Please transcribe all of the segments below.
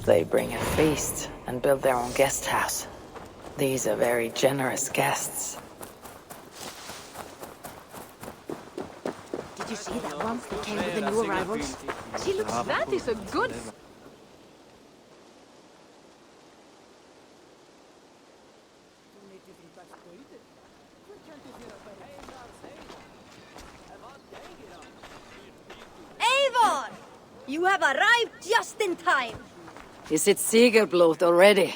They bring a feast and build their own guest house. These are very generous guests. Did you see that one that came with the new arrivals? She looks... That is a good... Eivor! You have arrived just in time. Is it Sigerblood already?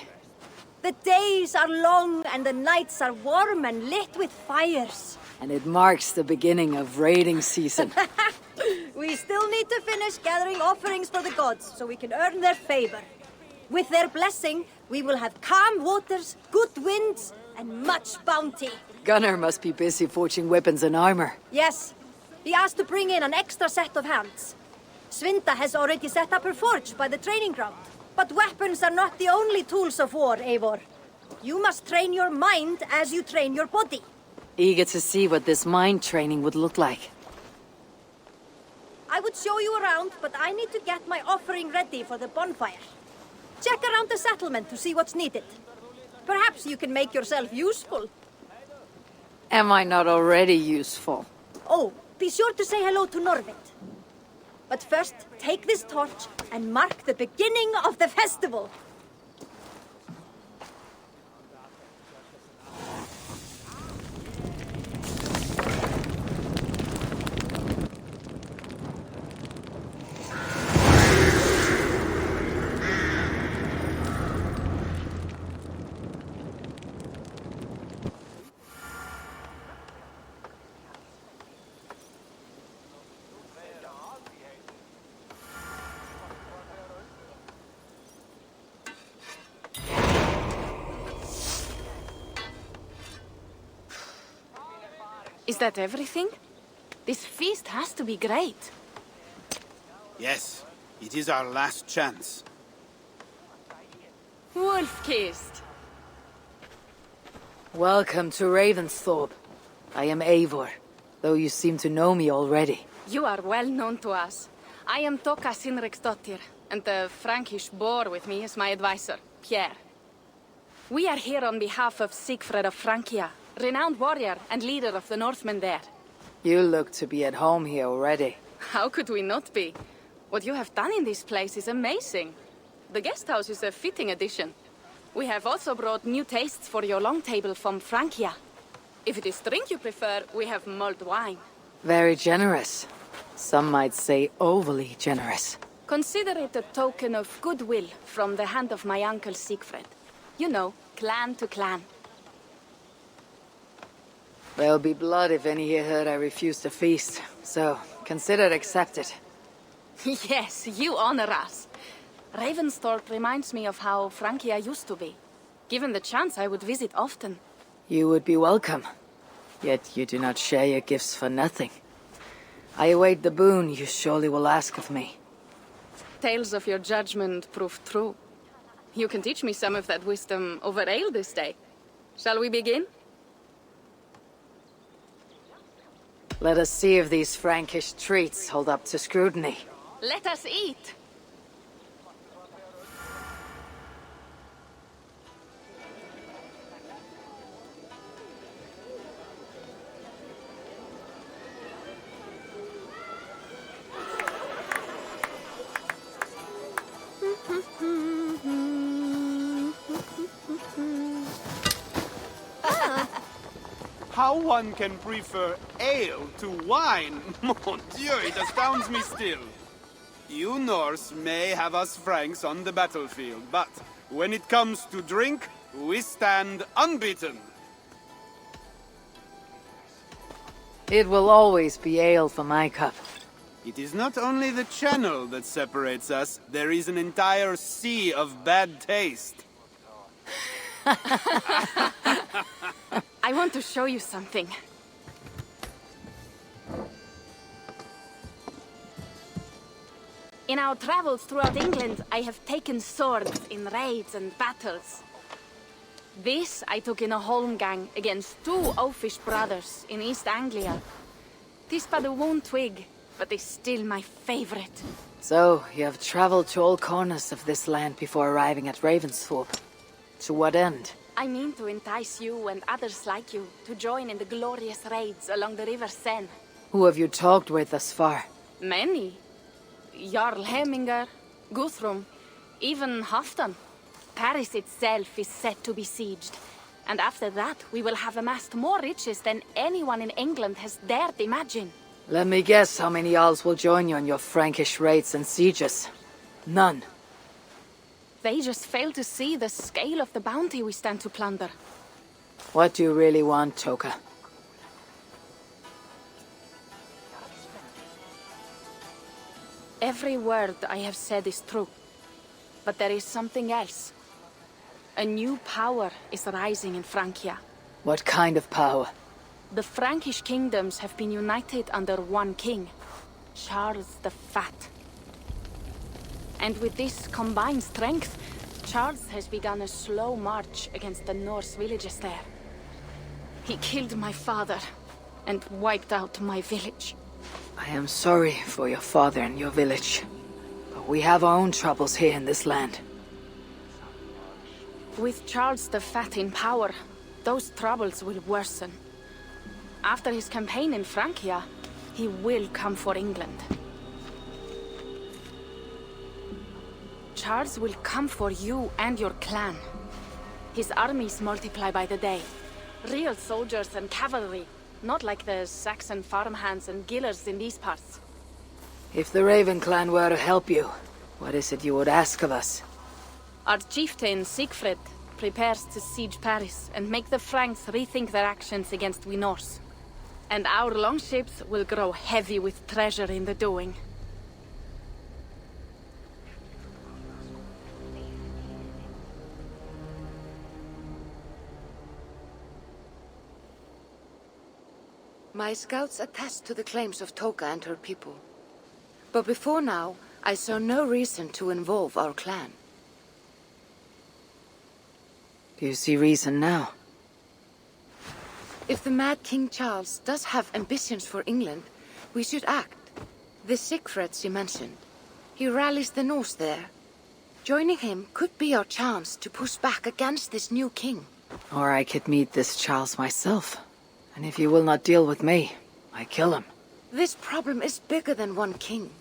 The days are long and the nights are warm and lit with fires. And it marks the beginning of raiding season. We still need to finish gathering offerings for the gods so we can earn their favor. With their blessing, we will have calm waters, good winds, and much bounty. Gunnar must be busy forging weapons and armor. Yes. He asked to bring in an extra set of hands. Svinda has already set up her forge by the training ground. But weapons are not the only tools of war, Eivor. You must train your mind as you train your body. Eager to see what this mind training would look like. I would show you around, but I need to get my offering ready for the bonfire. Check around the settlement to see what's needed. Perhaps you can make yourself useful. Am I not already useful? Oh, be sure to say hello to Norvit. But first, take this torch and mark the beginning of the festival. Is that everything? This feast has to be great. Yes, it is our last chance. Wolf-kissed. Welcome to Ravensthorpe. I am Eivor, though you seem to know me already. You are well known to us. I am Toka Sinriksdottir, and the Frankish boar with me is my advisor, Pierre. We are here on behalf of Sigfred of Francia, renowned warrior and leader of the Northmen there. You look to be at home here already. How could we not be? What you have done in this place is amazing. The guest house is a fitting addition. We have also brought new tastes for your long table from Francia. If it is drink you prefer, we have mulled wine. Very generous. Some might say overly generous. Consider it a token of goodwill from the hand of my uncle Siegfried. You know, clan to clan. There'll be blood if any here heard I refuse the feast, so consider it accepted. Yes, you honor us. Ravensthorpe reminds me of how Francia used to be. Given the chance, I would visit often. You would be welcome. Yet you do not share your gifts for nothing. I await the boon you surely will ask of me. Tales of your judgment proved true. You can teach me some of that wisdom over ale this day. Shall we begin? Let us see if these Frankish treats hold up to scrutiny. Let us eat! How one can prefer ale to wine? Mon Dieu, it astounds me still. You Norse may have us Franks on the battlefield, but when it comes to drink, we stand unbeaten. It will always be ale for my cup. It is not only the channel that separates us, there is an entire sea of bad taste. I want to show you something. In our travels throughout England, I have taken swords in raids and battles. This I took in a holmgang against two oafish brothers in East Anglia. Tis but a worn twig, but is still my favorite. So, you have traveled to all corners of this land before arriving at Ravensthorpe. To what end? I mean to entice you and others like you to join in the glorious raids along the River Seine. Who have you talked with thus far? Many. Jarl Hemminger, Guthrum, even Halfdan. Paris itself is set to be sieged. And after that, we will have amassed more riches than anyone in England has dared imagine. Let me guess how many Jarls will join you on your Frankish raids and sieges. None. They just fail to see the scale of the bounty we stand to plunder. What do you really want, Toka? Every word I have said is true. But there is something else. A new power is rising in Francia. What kind of power? The Frankish kingdoms have been united under one king, Charles the Fat. And with this combined strength, Charles has begun a slow march against the Norse villages there. He killed my father and wiped out my village. I am sorry for your father and your village. But we have our own troubles here in this land. With Charles the Fat in power, those troubles will worsen. After his campaign in Francia, he will come for England. Charles will come for you and your clan. His armies multiply by the day. Real soldiers and cavalry, not like the Saxon farmhands and gillers in these parts. If the Raven clan were to help you, what is it you would ask of us? Our chieftain, Siegfried, prepares to siege Paris and make the Franks rethink their actions against we Norse. And our longships will grow heavy with treasure in the doing. My scouts attest to the claims of Toka and her people. But before now, I saw no reason to involve our clan. Do you see reason now? If the mad King Charles does have ambitions for England, we should act. The Siegfried you mentioned, he rallies the Norse there. Joining him could be our chance to push back against this new king. Or I could meet this Charles myself. And if you will not deal with me, I kill him. This problem is bigger than one king.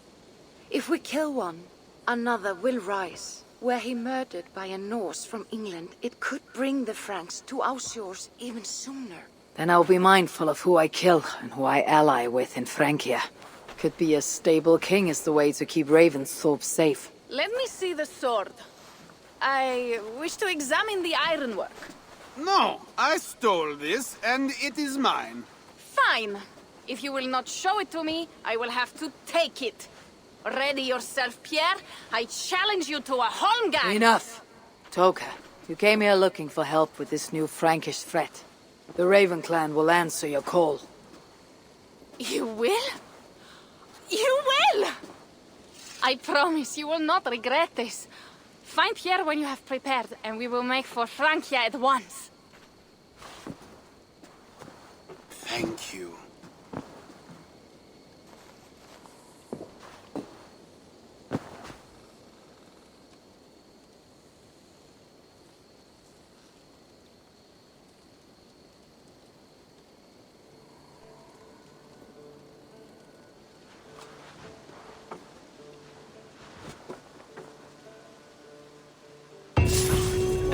If we kill one, another will rise. Were he murdered by a Norse from England, it could bring the Franks to our shores even sooner. Then I'll be mindful of who I kill and who I ally with in Francia. Could be a stable king is the way to keep Ravensthorpe safe. Let me see the sword. I wish to examine the ironwork. No, I stole this, and it is mine. Fine. If you will not show it to me, I will have to take it. Ready yourself, Pierre. I challenge you to a holmgang. Enough! Toka, you came here looking for help with this new Frankish threat. The Raven clan will answer your call. You will? You will! I promise you will not regret this. Find Pierre when you have prepared, and we will make for Francia at once. Thank you.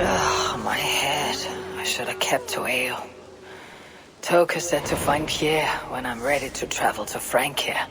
Ugh, my head. I should have kept to ale. Toka said to find Pierre when I'm ready to travel to Francia.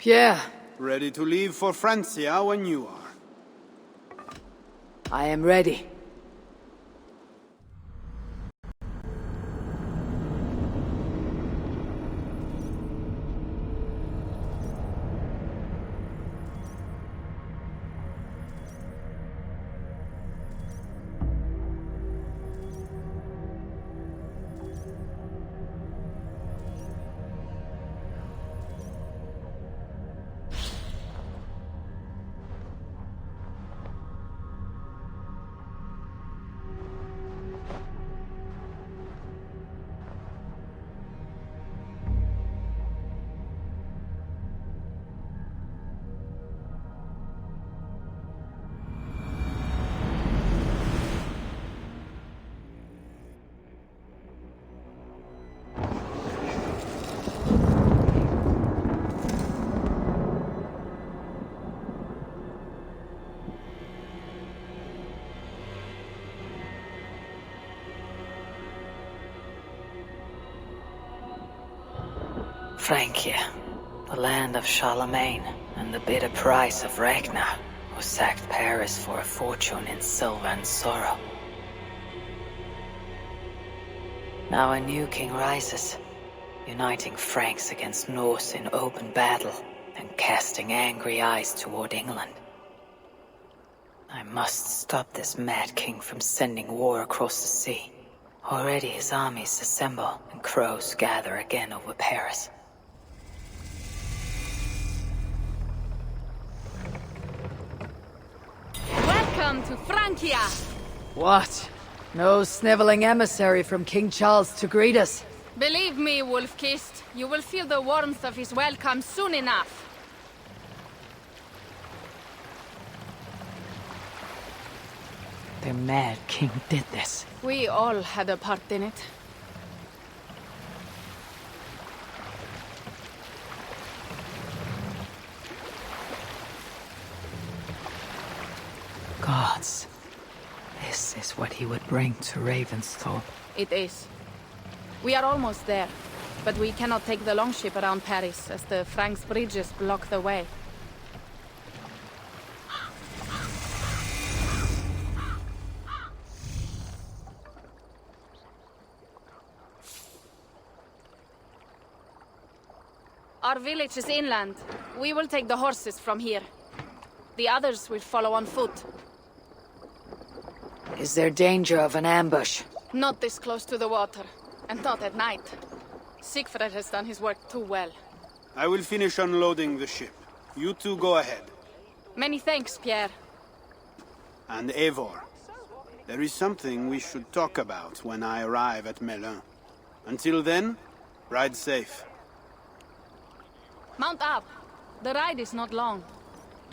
Pierre, Ready to leave for Francia when you are. I am ready. Francia, the land of Charlemagne, and the bitter price of Ragnar, who sacked Paris for a fortune in silver and sorrow. Now a new king rises, uniting Franks against Norse in open battle, and casting angry eyes toward England. I must stop this mad king from sending war across the sea. Already his armies assemble, and crows gather again over Paris. Welcome to Francia! What? No sniveling emissary from King Charles to greet us? Believe me, Wolf-Kissed, you will feel the warmth of his welcome soon enough. The mad king did this. We all had a part in it. Gods. This is what he would bring to Ravensthorpe. It is. We are almost there, but we cannot take the longship around Paris as the Franks' bridges block the way. Our village is inland. We will take the horses from here. The others will follow on foot. Is there danger of an ambush? Not this close to the water, and not at night. Siegfried has done his work too well. I will finish unloading the ship. You two go ahead. Many thanks, Pierre. And Eivor, there is something we should talk about when I arrive at Melun. Until then, ride safe. Mount up. The ride is not long.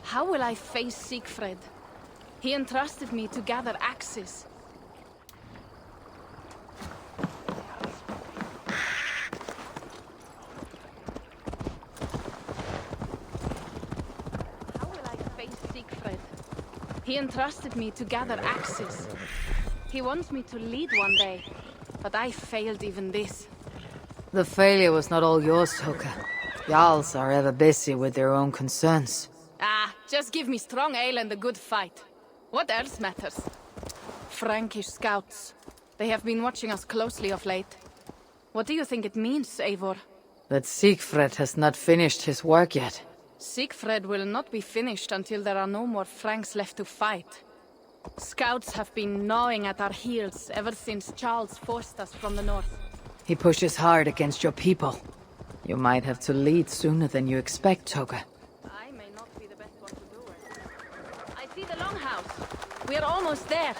How will I face Siegfried? He entrusted me to gather axes. How will I face Siegfried? He entrusted me to gather axes. He wants me to lead one day, but I failed even this. The failure was not all yours, Toka. Jarls are ever busy with their own concerns. Ah, just give me strong ale and a good fight. What else matters? Frankish scouts. They have been watching us closely of late. What do you think it means, Eivor? That Siegfried has not finished his work yet. Siegfried will not be finished until there are no more Franks left to fight. Scouts have been gnawing at our heels ever since Charles forced us from the north. He pushes hard against your people. You might have to lead sooner than you expect, Toga. I may not be the best one to do it. I see the longhouse. We are almost there.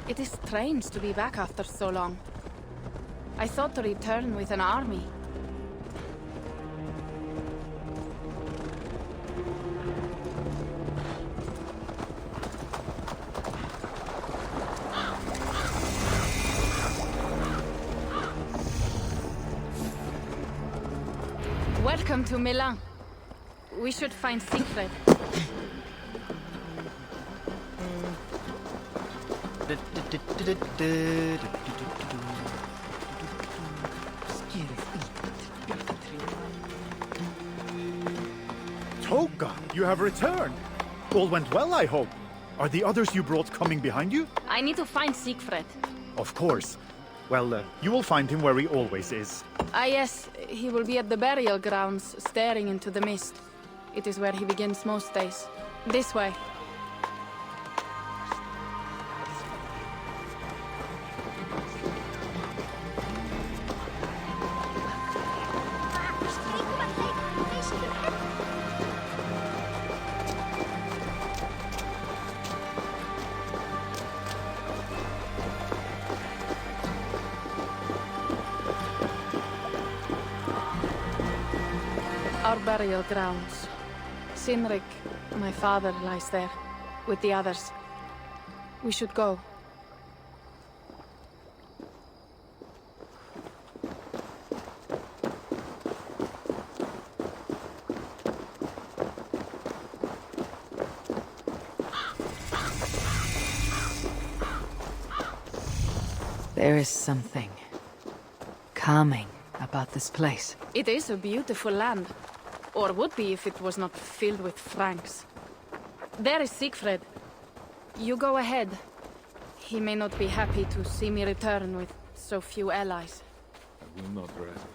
It is strange to be back after so long. I thought to return with an army. Welcome to Milan. We should find Siegfried. Toka, you have returned. All went well, I hope. Are the others you brought coming behind you? I need to find Siegfried. Of course. Well, you will find him where he always is. Ah yes, he will be at the burial grounds, staring into the mist. It is where he begins most days. This way. Our burial grounds. Sinrik, my father, lies there, with the others. We should go. There is something calming about this place. It is a beautiful land. Or would be if it was not filled with Franks. There is Siegfried. You go ahead. He may not be happy to see me return with so few allies. I will not rest.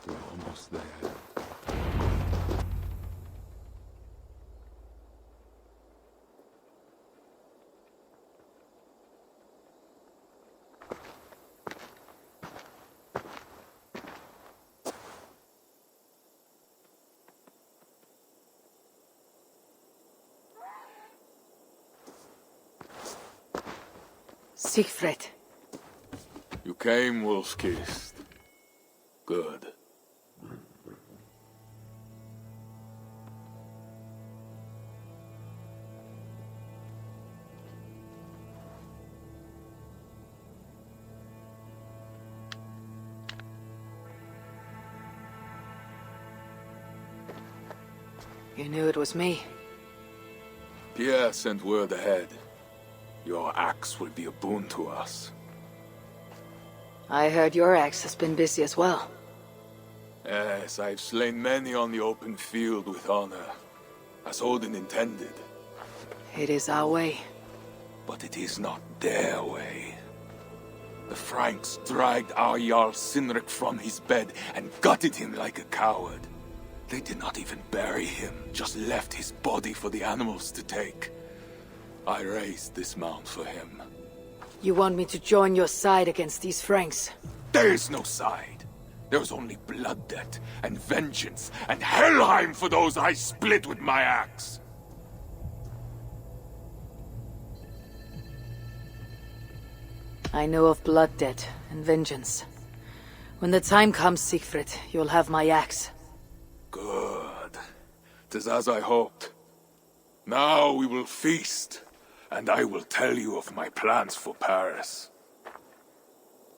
We're almost there. Siegfried. You came, Wolf-Kissed. Good. You knew it was me. Pierre sent word ahead. Your axe will be a boon to us. I heard your axe has been busy as well. Yes, I've slain many on the open field with honor, as Odin intended. It is our way. But it is not their way. The Franks dragged our Jarl Sinrik from his bed and gutted him like a coward. They did not even bury him, just left his body for the animals to take. I raised this mound for him. You want me to join your side against these Franks? There is no side. There is only blood debt, and vengeance, and Helheim for those I split with my axe. I know of blood debt and vengeance. When the time comes, Siegfried, you'll have my axe. Good. 'Tis as I hoped. Now we will feast. And I will tell you of my plans for Paris.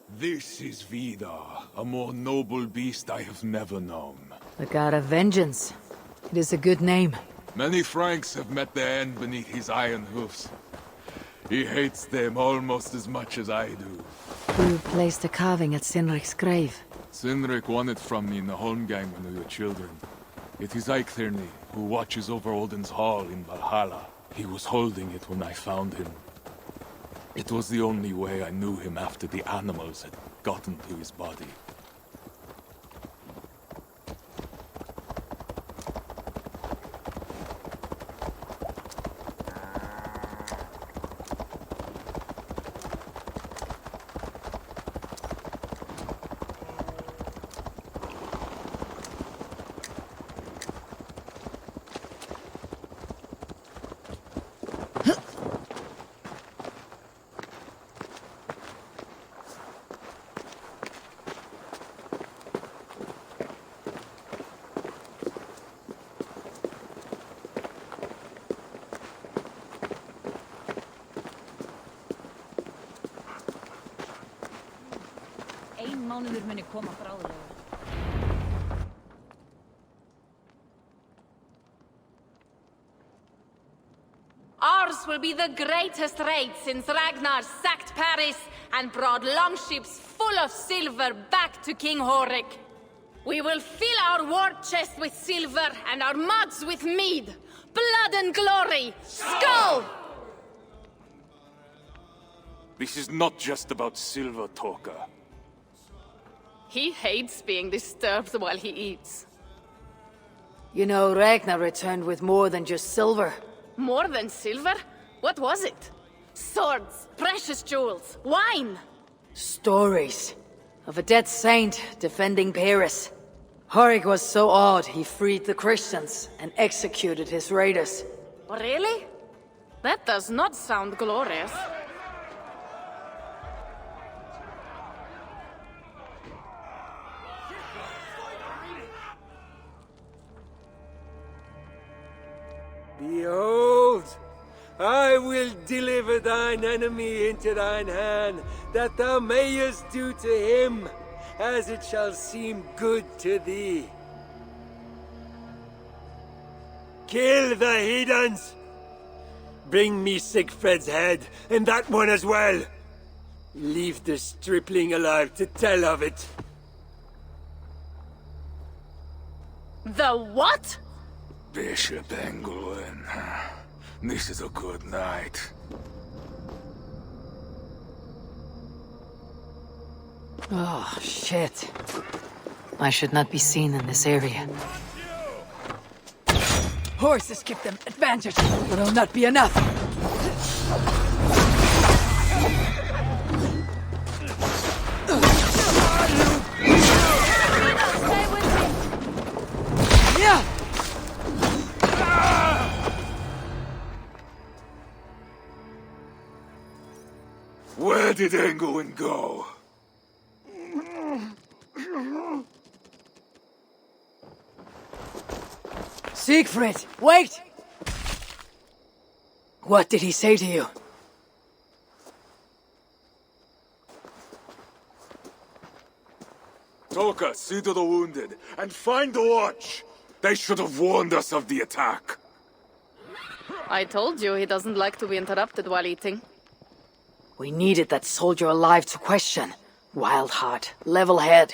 This is Vidar, a more noble beast I have never known. The god of vengeance. It is a good name. Many Franks have met their end beneath his iron hoofs. He hates them almost as much as I do. Who placed a carving at Sinrik's grave? Sinrik won it from me in the Holmgang when we were children. It is Eiktherni, who watches over Odin's hall in Valhalla. He was holding it when I found him. It was the only way I knew him after the animals had gotten to his body. Mánuður muni koma bráðlega. ours will be the greatest raid since Ragnar sacked Paris and brought longships full of silver back to King Horik. We will fill our war chest with silver and our mugs with mead. Blood and glory! Skull! This is not just about silver, Toka. He hates being disturbed while he eats. You know, Ragnar returned with more than just silver. More than silver? What was it? Swords, precious jewels, wine! Stories of a dead saint defending Paris. Horik was so awed he freed the Christians and executed his raiders. Really? That does not sound glorious. Behold, I will deliver thine enemy into thine hand, that thou mayest do to him as it shall seem good to thee. Kill the heathens! Bring me Sigfred's head, and that one as well. Leave the stripling alive to tell of it. The what? Bishop Engelwin. This is a good night. Oh, shit. I should not be seen in this area. Horses give them advantage, but it'll not be enough. Stay with me! Yeah! Where did Engelwin go? Siegfried, wait! What did he say to you? Toka, see to the wounded, and find the watch! They should have warned us of the attack. I told you he doesn't like to be interrupted while eating. We needed that soldier alive to question. Wild heart, level head.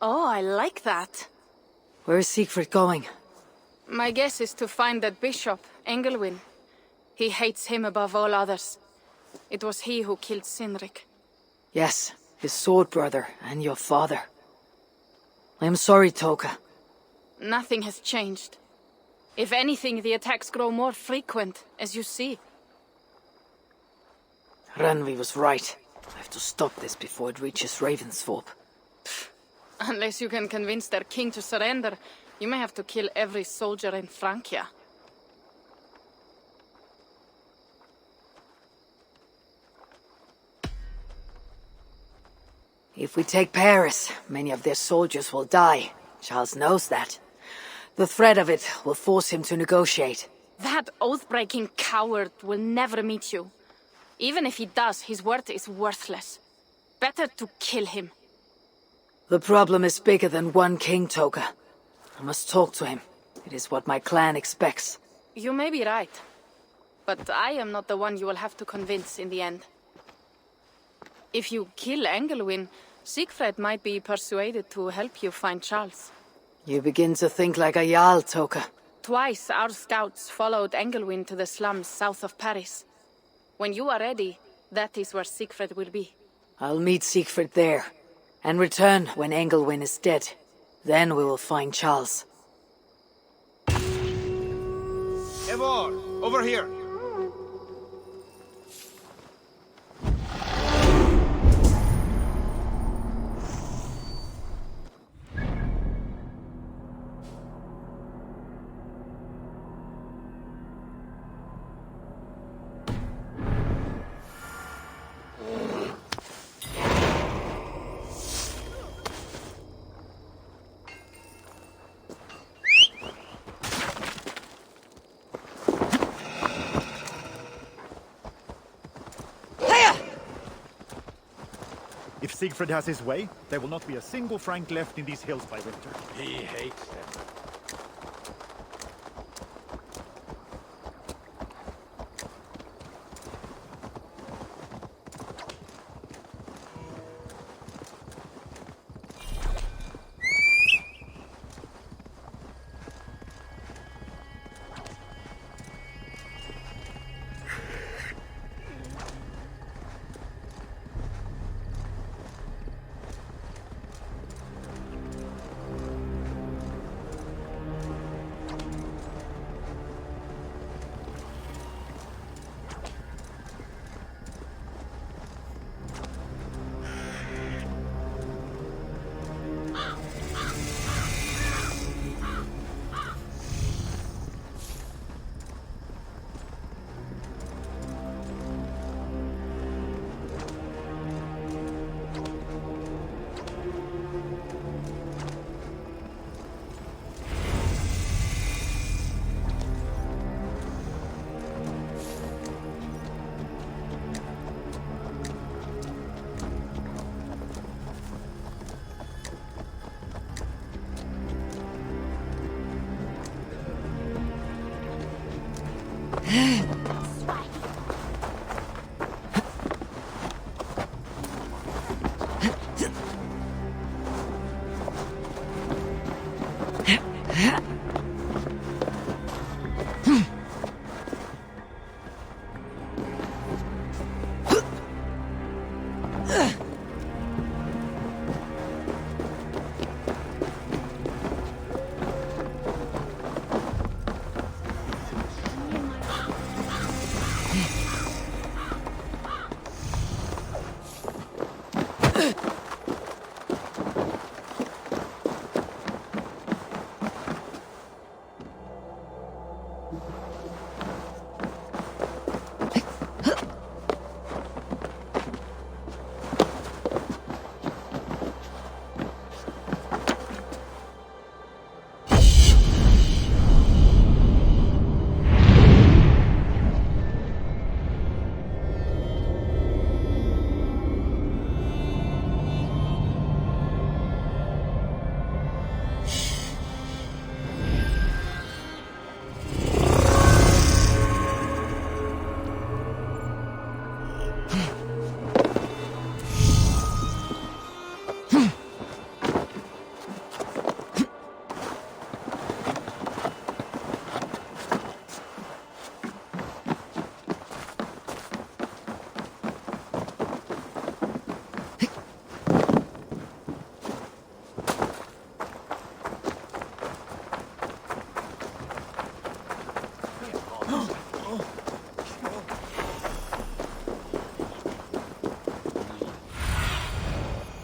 Oh, I like that. Where is Siegfried going? My guess is to find that bishop, Engelwin. He hates him above all others. It was he who killed Cynric. Yes, his sword brother and your father. I am sorry, Toka. Nothing has changed. If anything, the attacks grow more frequent, as you see. Randvi was right. I have to stop this before it reaches Ravensthorpe. Unless you can convince their king to surrender, you may have to kill every soldier in Francia. If we take Paris, many of their soldiers will die. Charles knows that. The threat of it will force him to negotiate. That oath-breaking coward will never meet you. Even if he does, his word is worthless. Better to kill him. The problem is bigger than one king, Toka. I must talk to him. It is what my clan expects. You may be right. But I am not the one you will have to convince in the end. If you kill Engelwin, Siegfried might be persuaded to help you find Charles. You begin to think like a Jarl, Toka. Twice our scouts followed Engelwin to the slums south of Paris. When you are ready, that is where Siegfried will be. I'll meet Siegfried there, and return when Engelwin is dead. Then we will find Charles. Eivor, over here. If Siegfried has his way, there will not be a single Frank left in these hills by winter. He hates them.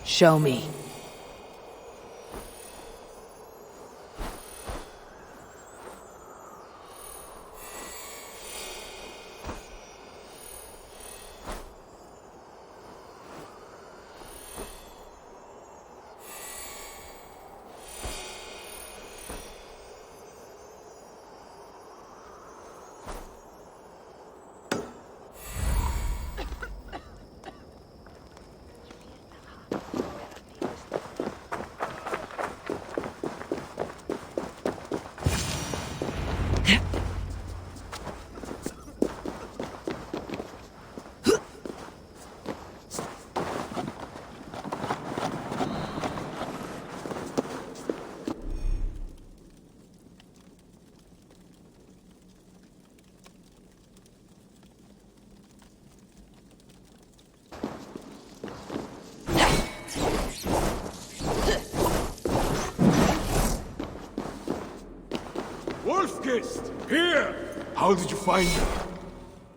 Show me. Here! How did you find her?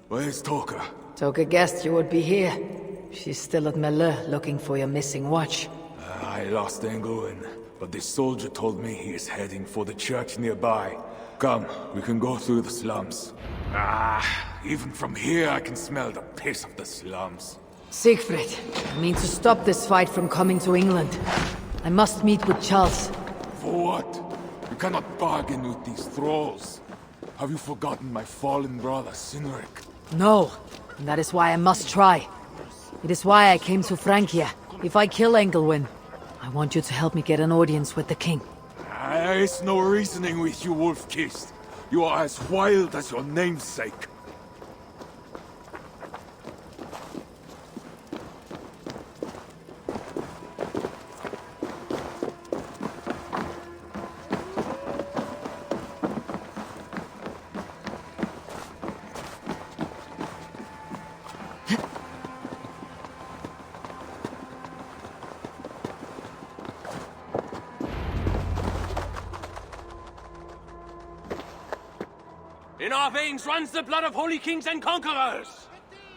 Where's Toka? Toka guessed you would be here. She's still at Melur looking for your missing watch. I lost Engelwin, but this soldier told me he is heading for the church nearby. Come, we can go through the slums. Even from here I can smell the piss of the slums. Siegfried, I mean to stop this fight from coming to England. I must meet with Charles. For what? You cannot bargain with these thralls. Have you forgotten my fallen brother, Cynric? No, and that is why I must try. It is why I came to Francia. If I kill Engelwin, I want you to help me get an audience with the king. There is no reasoning with you, Wolf-Kissed. You are as wild as your namesake. In our veins runs the blood of holy kings and conquerors.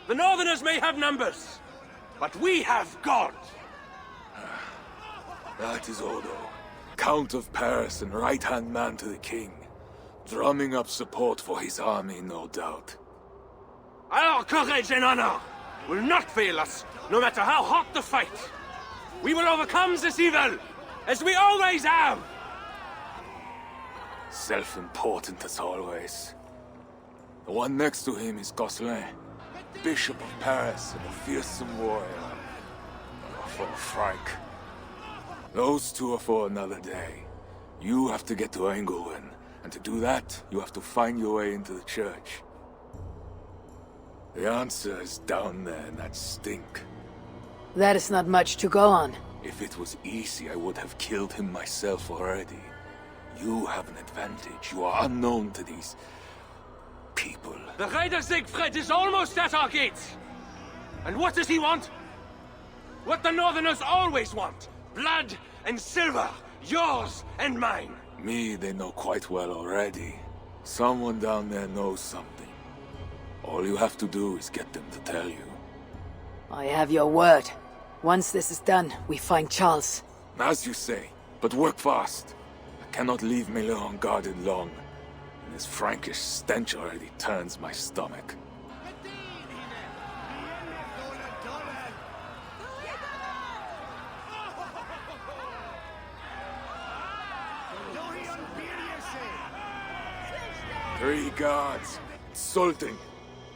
The Northerners may have numbers, but we have God. That is Odo, Count of Paris and right-hand man to the king. Drumming up support for his army, no doubt. Our courage and honor will not fail us, no matter how hot the fight. We will overcome this evil, as we always have. Self-important as always. The one next to him is Gosselin, Bishop of Paris and a fearsome warrior. For Frank. Those two are for another day. You have to get to Engelwin, and to do that, you have to find your way into the church. The answer is down there in that stink. That is not much to go on. If it was easy, I would have killed him myself already. You have an advantage. You are unknown to these people. The Raider Siegfried is almost at our gates. And what does he want? What the Northerners always want. Blood and silver. Yours and mine. Me, they know quite well already. Someone down there knows something. All you have to do is get them to tell you. I have your word. Once this is done, we find Charles. As you say, but work fast. I cannot leave Miller unguarded long. And this Frankish stench already turns my stomach. Three guards. Insulting.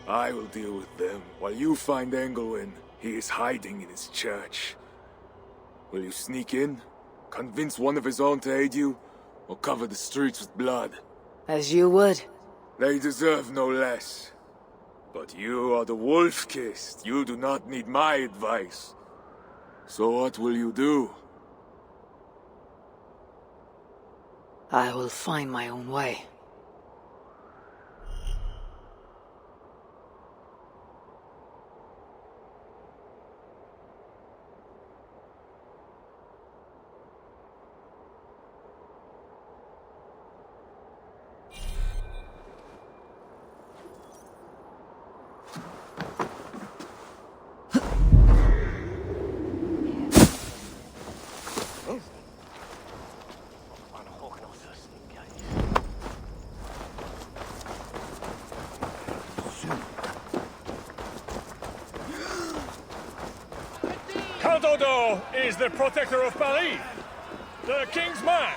I will deal with them, while you find Engelwin. He is hiding in his church. Will you sneak in? Convince one of his own to aid you? Or cover the streets with blood? As you would. They deserve no less. But you are the wolf-kissed. You do not need my advice. So what will you do? I will find my own way. Count Odo is the protector of Paris, the king's man,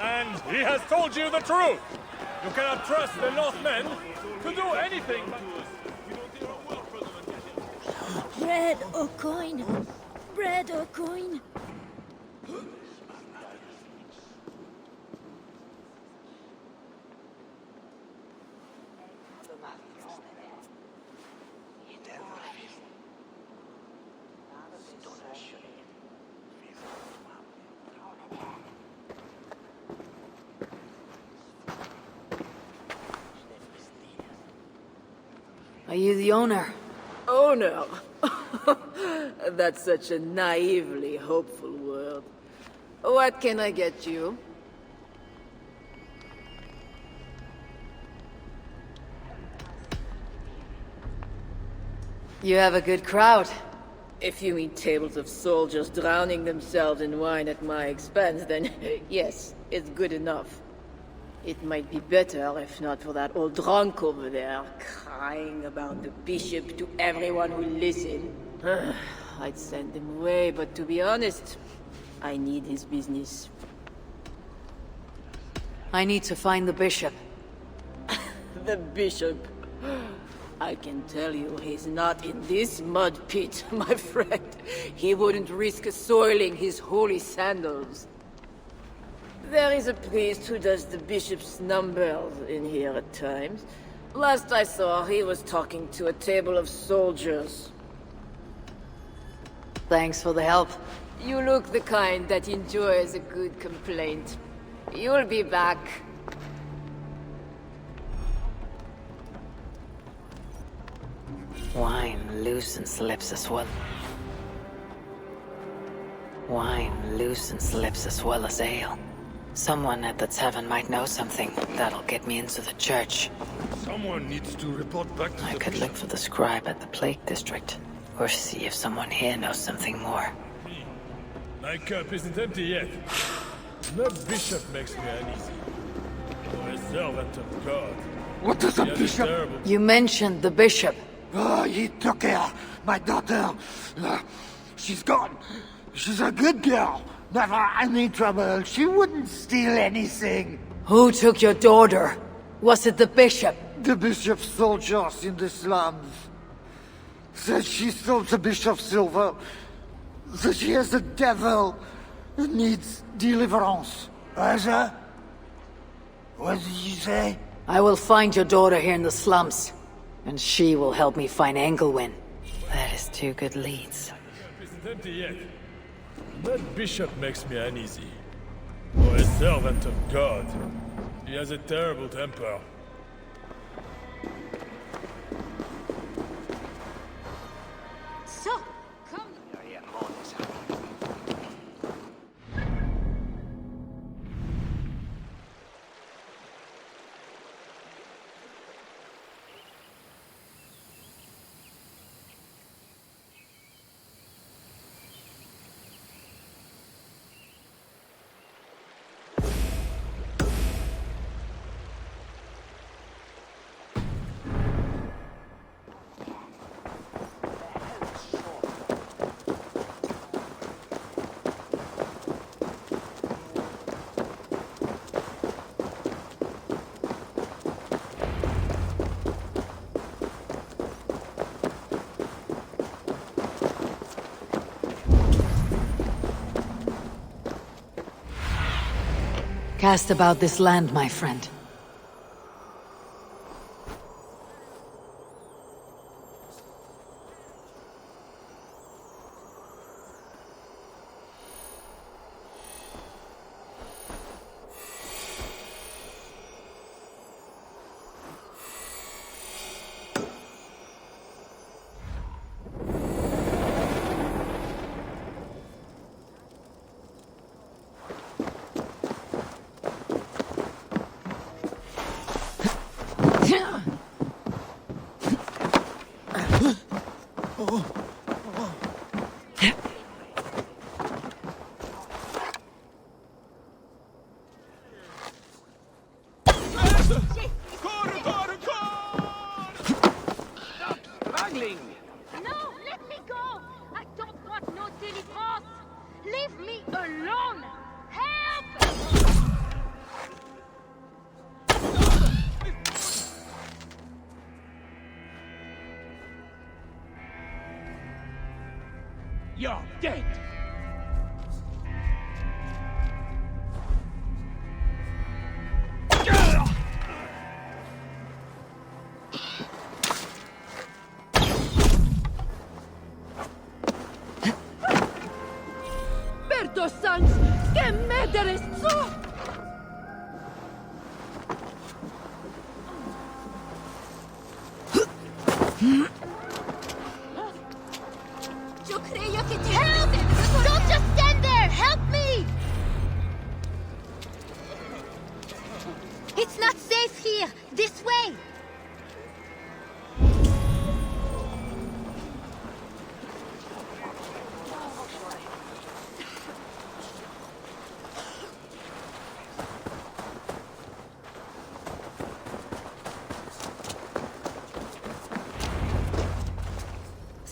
and he has told you the truth. You cannot trust the Northmen to do anything. Bread or coin? Bread or coin? Are you the owner? Owner? That's such a naively hopeful word. What can I get you? You have a good crowd. If you mean tables of soldiers drowning themselves in wine at my expense, then yes, it's good enough. It might be better if not for that old drunk over there, crying about the bishop to everyone who listened. I'd send him away, but to be honest, I need his business. I need to find the bishop. The bishop? I can tell you he's not in this mud pit, my friend. He wouldn't risk soiling his holy sandals. There is a priest who does the bishop's numbers in here at times. Last I saw, he was talking to a table of soldiers. Thanks for the help. You look the kind that enjoys a good complaint. You'll be back. Wine loosens lips as well. Wine loosens lips as well as ale. Someone at the tavern might know something that'll get me into the church. Someone needs to report back to I the could look for the scribe at the Plague District, or see if someone here knows something more. My cup isn't empty yet. The bishop makes me uneasy. Or a servant of God. What is a He has bishop? terrible- You mentioned the bishop. Oh, he took her, my daughter. She's gone. She's a good girl. Never any trouble. She wouldn't steal anything. Who took your daughter? Was it the bishop? The bishop's soldiers in the slums. Said she stole the bishop's silver. Said she has the devil. Needs deliverance. What did you say? I will find your daughter here in the slums. And she will help me find Engelwin. That is two good leads. Isn't empty yet. That bishop makes me uneasy. For a servant of God. He has a terrible temper. So, come. Cast about this land, my friend. No, let me go! I don't want no délivrance! Leave me alone! Help! You're dead! Berto Sans, che medere so! Yo creo que te... Help! Don't just stand there! Help me! It's not safe here! This way!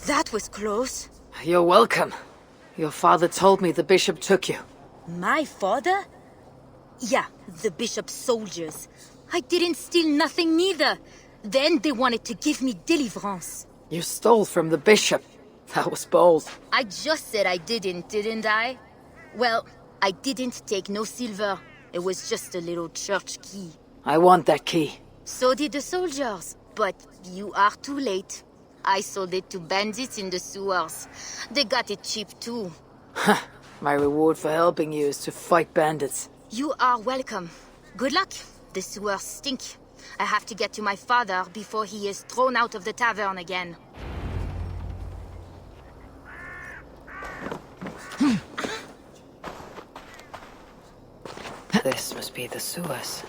That was close. You're welcome. Your father told me the bishop took you. My father? Yeah, the bishop's soldiers. I didn't steal nothing neither. Then they wanted to give me deliverance. You stole from the bishop. That was bold. I just said I didn't I? Well, I didn't take no silver. It was just a little church key. I want that key. So did the soldiers. But you are too late. I sold it to bandits in the sewers. They got it cheap too. My reward for helping you is to fight bandits. You are welcome. Good luck. The sewers stink. I have to get to my father before he is thrown out of the tavern again. This must be the sewers.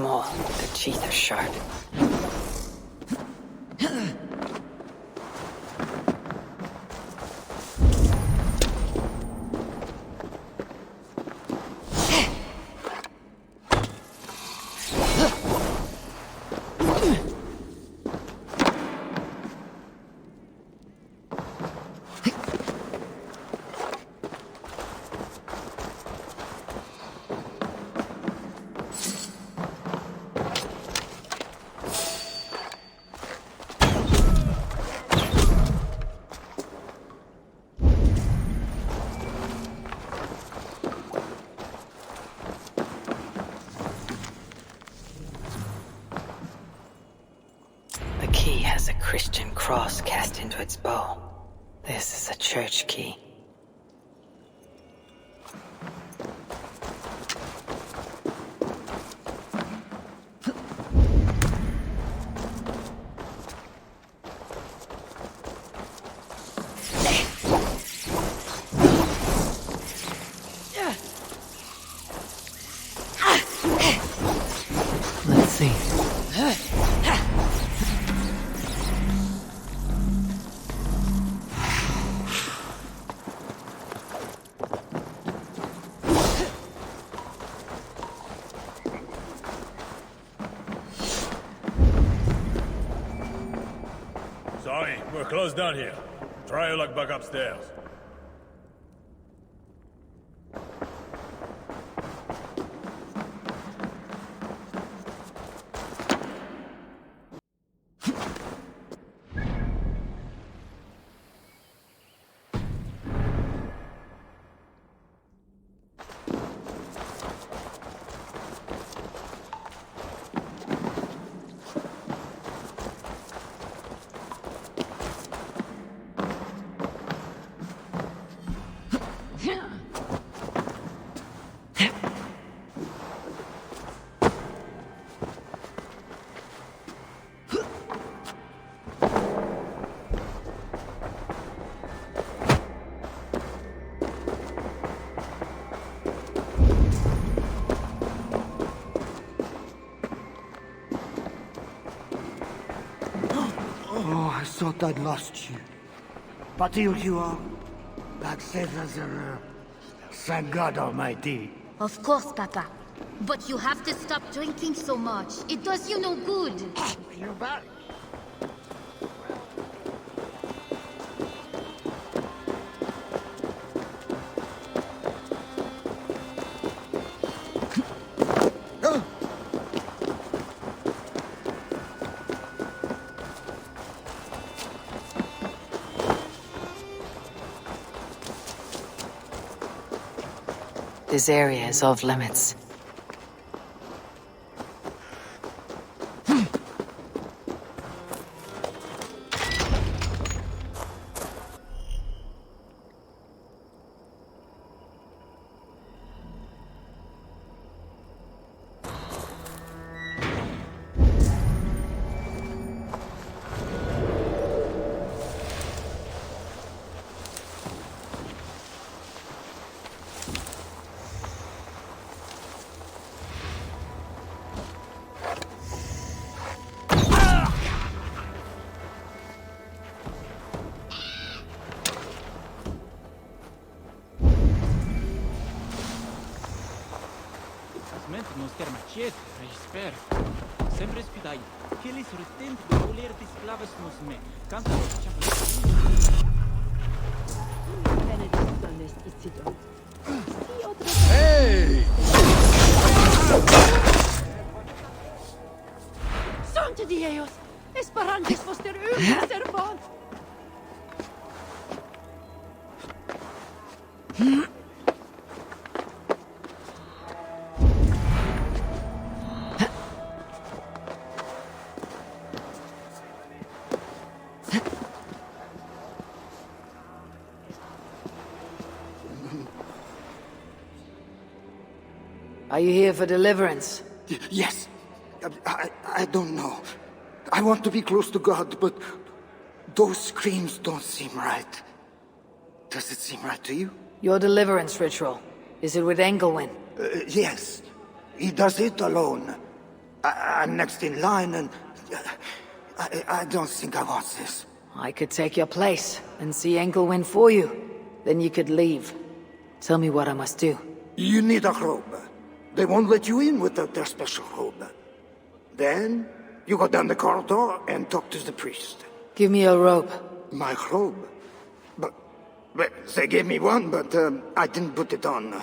small, their teeth are sharp. Christian cross cast into its bow. This is a church key. Let's see. We're close down here. Try your luck back upstairs. I thought I'd lost you. But here you are. Back safe as ever. Thank God Almighty. Of course, Papa. But you have to stop drinking so much. It does you no good. You're back. This area is off limits. Hey! Sante Dios! Esperantes was der Ölreservat! Are you here for deliverance? Yes. I don't know. I want to be close to God, but those screams don't seem right. Does it seem right to you? Your deliverance ritual. Is it with Engelwin? Yes. He does it alone. I'm next in line, and I don't think I want this. I could take your place and see Engelwin for you. Then you could leave. Tell me what I must do. You need a robe. They won't let you in without their special robe. Then, you go down the corridor and talk to the priest. Give me a robe. My robe? But they gave me one, but I didn't put it on.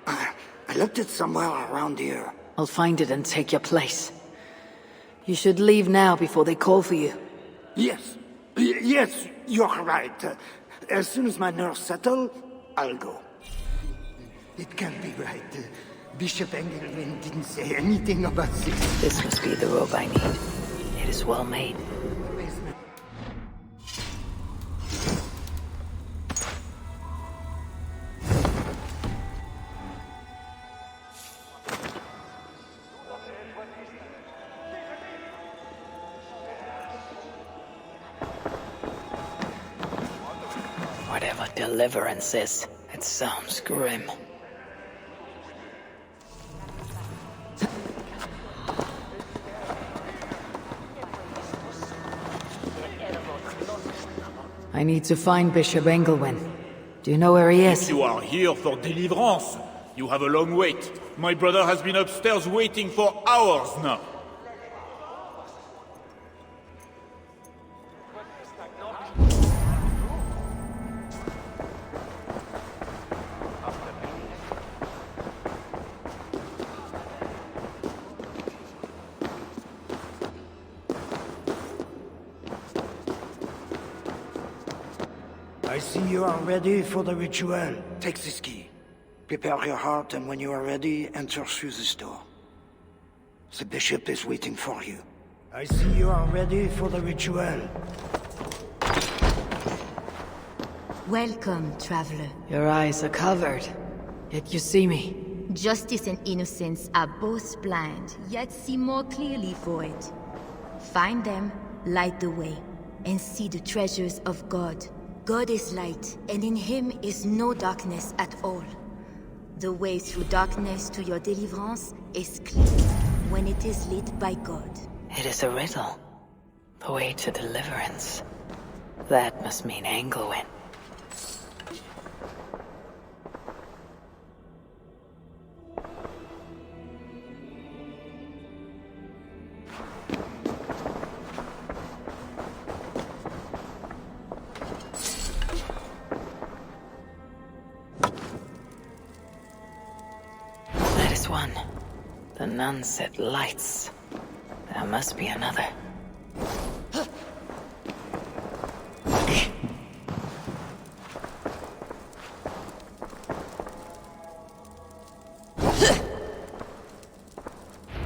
I left it somewhere around here. I'll find it and take your place. You should leave now before they call for you. Yes. Yes, you're right. As soon as my nerves settle, I'll go. It can't be right. Bishop Engelwin didn't say anything about this. This must be the robe I need. It is well made. Whatever deliverance is, it sounds grim. I need to find Bishop Engelwin. Do you know where he is? If you are here for deliverance, you have a long wait. My brother has been upstairs waiting for hours now. I see you are ready for the ritual. Take this key. Prepare your heart, and when you are ready, enter through this door. The bishop is waiting for you. I see you are ready for the ritual. Welcome, traveler. Your eyes are covered, yet you see me. Justice and innocence are both blind, yet see more clearly for it. Find them, light the way, and see the treasures of God. God is light, and in him is no darkness at all. The way through darkness to your deliverance is clear when it is lit by God. It is a riddle. The way to deliverance. That must mean Engelwin. One. The nun said lights. There must be another.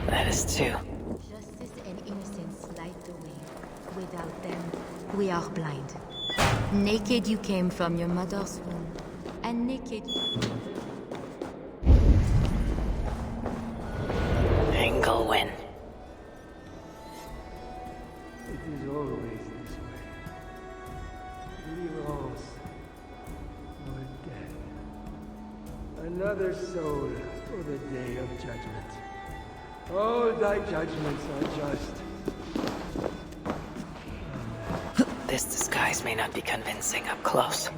That is two. Justice and innocence light the way. Without them, we are blind. Naked you came from your mother's womb, and naked Engelwin. It is always this way. Heroes or death. Another soul for the day of judgment. All thy judgments are just. This disguise may not be convincing up close.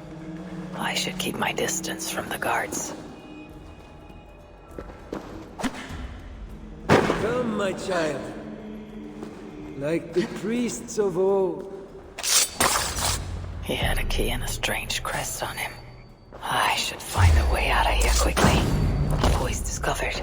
I should keep my distance from the guards. Come, my child. Like the priests of old. He had a key and a strange crest on him. I should find a way out of here quickly, before he's discovered.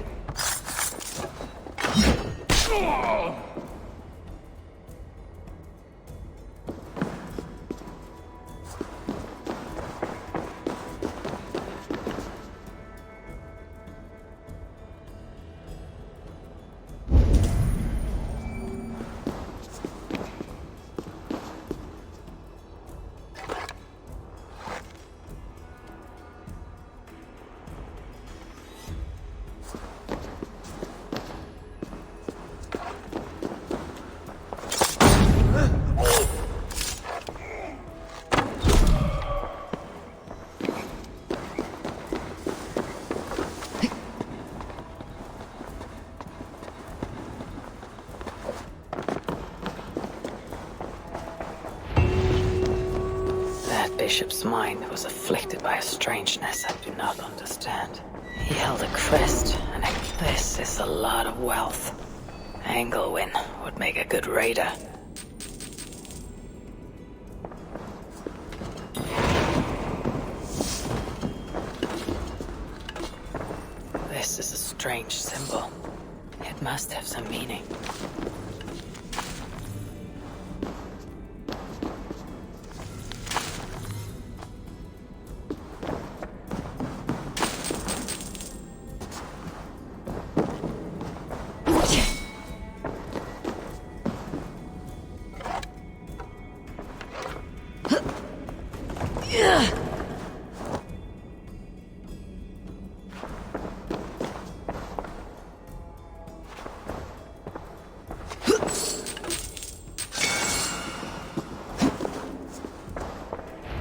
bishop's mind was afflicted by a strangeness I do not understand. He held a crest, and this is a lot of wealth. Anglewin would make a good raider. This is a strange symbol. It must have some meaning.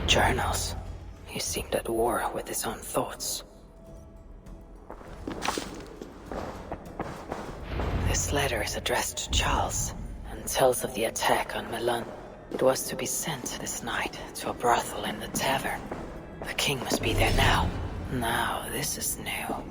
Journals. He seemed at war with his own thoughts. This letter is addressed to Charles and tells of the attack on Milan. It was to be sent this night to a brothel in the Tavern. The king must be there now. Now, this is new.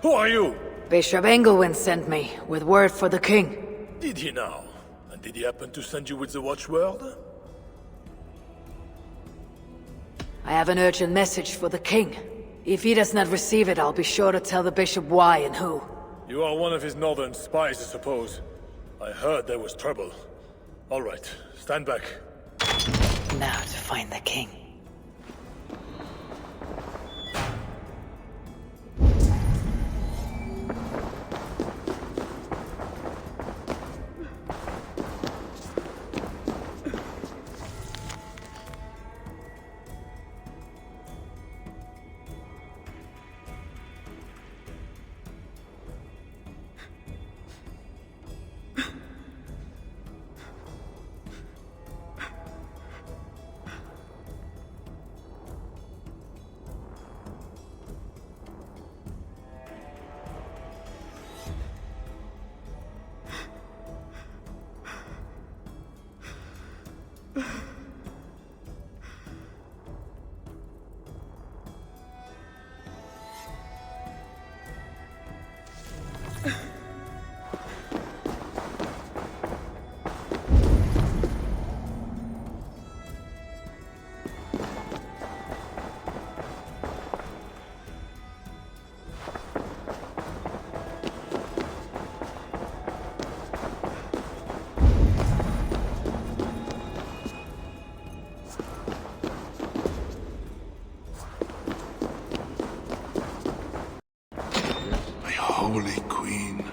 Who are you? Bishop Engelwin sent me with word for the king. Did he now? And did he happen to send you with the watchword? I have an urgent message for the king. If he does not receive it, I'll be sure to tell the bishop why and who. You are one of his northern spies, I suppose. I heard there was trouble. All right, stand back. Now to find the king. Holy Queen,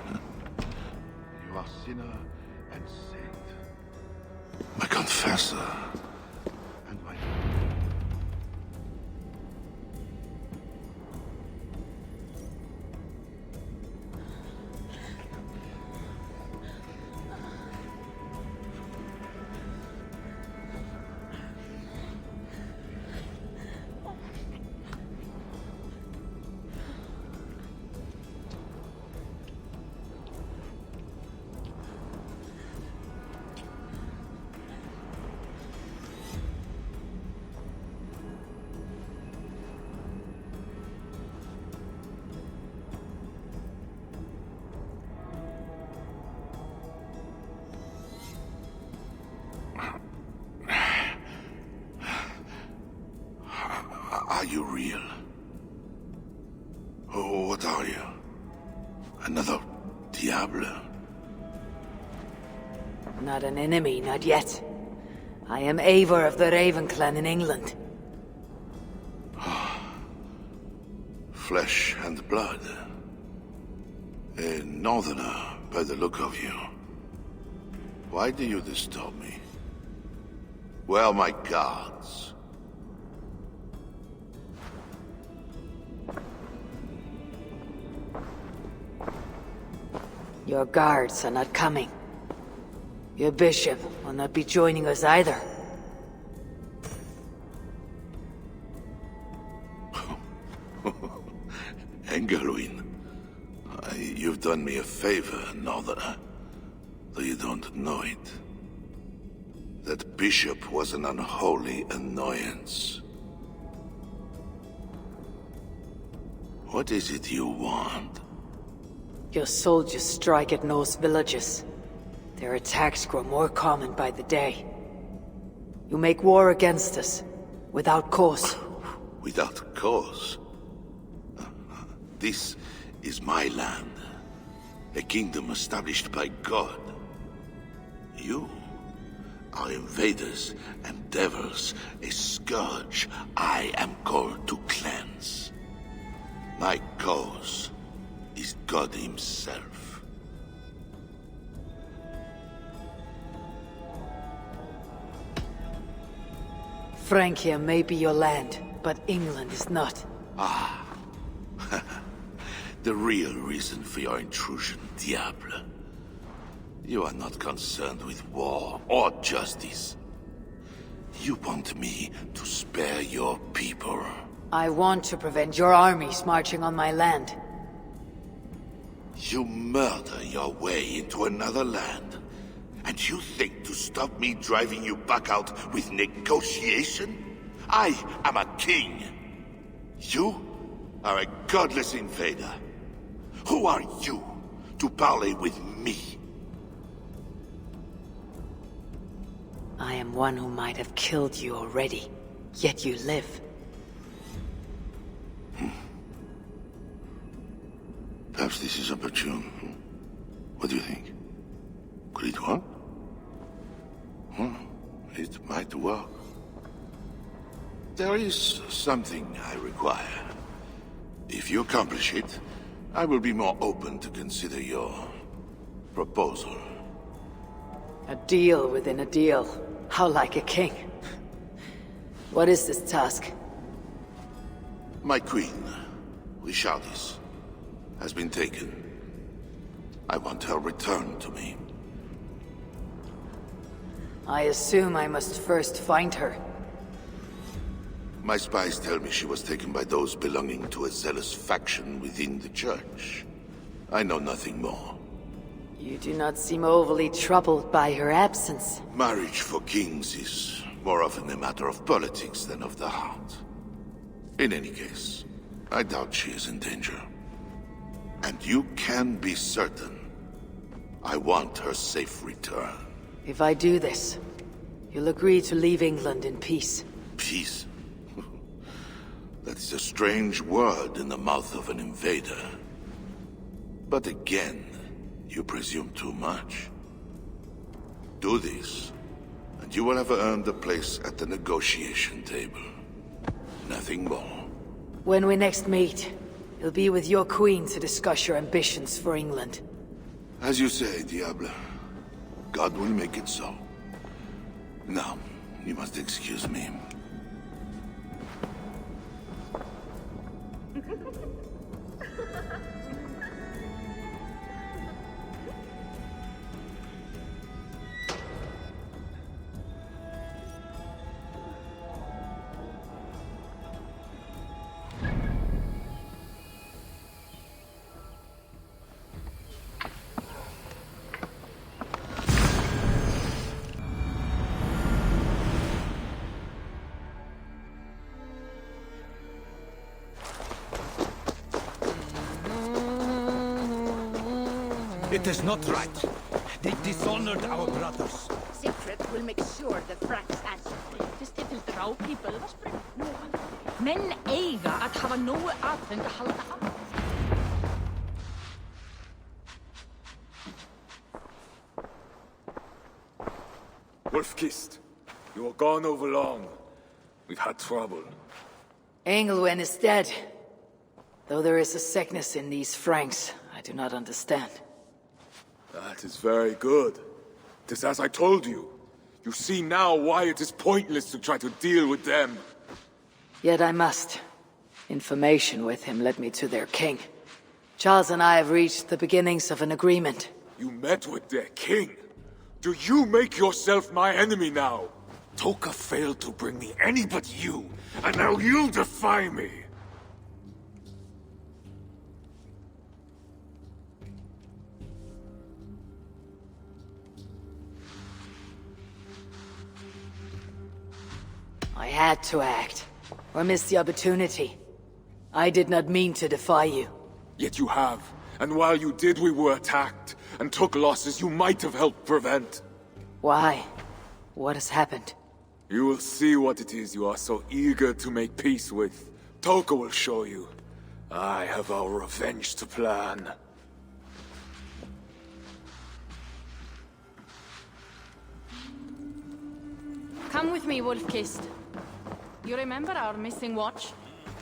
you are sinner and saint, my confessor, and my... Diable? Not an enemy, not yet. I am Eivor of the Raven clan in England. Flesh and blood. A northerner, by the look of you. Why do you disturb me? Where are my guards? Your guards are not coming. Your bishop will not be joining us either. Engelwin, you've done me a favor, Northerner, though you don't know it. That bishop was an unholy annoyance. What is it you want? Your soldiers strike at Norse villages. Their attacks grow more common by the day. You make war against us, without cause. Without cause? This is my land. A kingdom established by God. You are invaders and devils, a scourge I am called to cleanse. My cause is God himself. Francia may be your land, but England is not. Ah. The real reason for your intrusion, Diable. You are not concerned with war or justice. You want me to spare your people. I want to prevent your armies marching on my land. You murder your way into another land, and you think to stop me driving you back out with negotiation? I am a king. You are a godless invader. Who are you to parley with me? I am one who might have killed you already, yet you live. Perhaps this is opportune. What do you think? Could it work? It might work. There is something I require. If you accomplish it, I will be more open to consider your proposal. A deal within a deal. How like a king. What is this task? My queen, Richardis, has been taken. I want her returned to me. I assume I must first find her. My spies tell me she was taken by those belonging to a zealous faction within the church. I know nothing more. You do not seem overly troubled by her absence. Marriage for kings is more often a matter of politics than of the heart. In any case, I doubt she is in danger. And you can be certain I want her safe return. If I do this, you'll agree to leave England in peace. Peace? That is a strange word in the mouth of an invader. But again, you presume too much. Do this, and you will have earned a place at the negotiation table. Nothing more. When we next meet, you'll be with your queen to discuss your ambitions for England. As you say, Diable. God will make it so. Now, you must excuse me. It is not right. They dishonored our brothers. Sigfrid will make sure the Franks answer. Just til drápíböl var spurt. Menn eiga að hafa nógu aðfeng að halda af. Wolf-Kissed, you were gone over long. We've had trouble. Engelwin is dead. Though there is a sickness in these Franks, I do not understand. That is very good. It is as I told you. You see now why it is pointless to try to deal with them. Yet I must. Information with him led me to their king. Charles and I have reached the beginnings of an agreement. You met with their king? Do you make yourself my enemy now? Toka failed to bring me any but you, and now you defy me! I had to act, or miss the opportunity. I did not mean to defy you. Yet you have, and while you did, we were attacked, and took losses you might have helped prevent. Why? What has happened? You will see what it is you are so eager to make peace with. Toka will show you. I have our revenge to plan. Come with me, Wolf-Kissed. You remember our missing watch?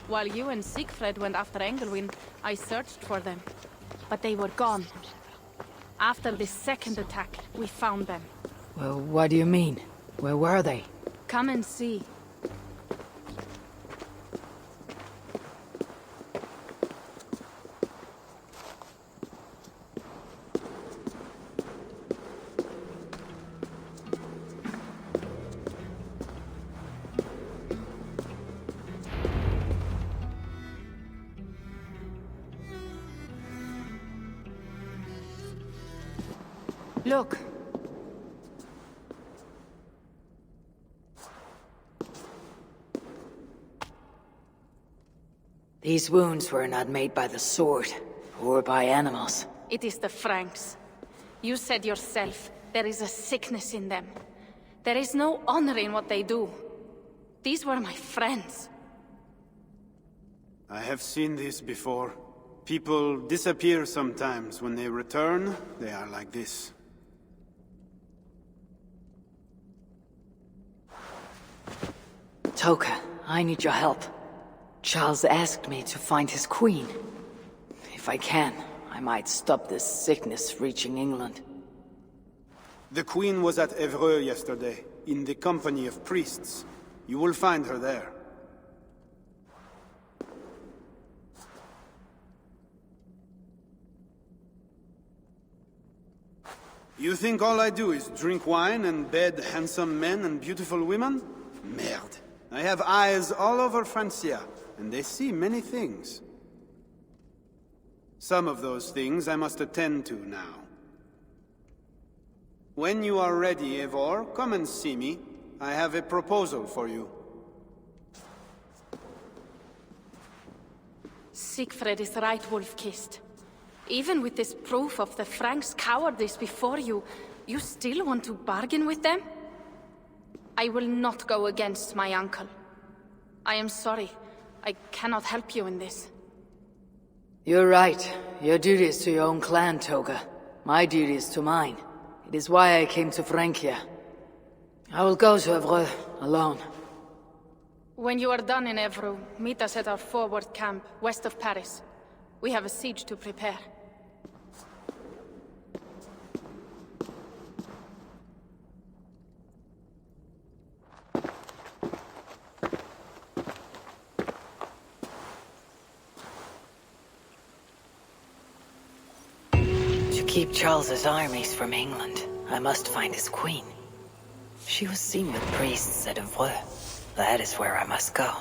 While you and Siegfried went after Engelwin, I searched for them. But they were gone. After the second attack, we found them. Well, what do you mean? Where were they? Come and see. Look. These wounds were not made by the sword, or by animals. It is the Franks. You said yourself, there is a sickness in them. There is no honor in what they do. These were my friends. I have seen this before. People disappear sometimes. When they return, they are like this. Toka, I need your help. Charles asked me to find his queen. If I can, I might stop this sickness reaching England. The queen was at Évreux yesterday, in the company of priests. You will find her there. You think all I do is drink wine and bed handsome men and beautiful women? Merde. I have eyes all over Francia, and they see many things. Some of those things I must attend to now. When you are ready, Eivor, come and see me. I have a proposal for you. Siegfried is right, Wolf-Kissed. Even with this proof of the Franks' cowardice before you, you still want to bargain with them? I will not go against my uncle. I am sorry. I cannot help you in this. You're right. Your duty is to your own clan, Toga. My duty is to mine. It is why I came to Francia. I will go to Évreux, alone. When you are done in Évreux, meet us at our forward camp, west of Paris. We have a siege to prepare. To keep Charles's armies from England, I must find his queen. She was seen with priests at Évreux. That is where I must go.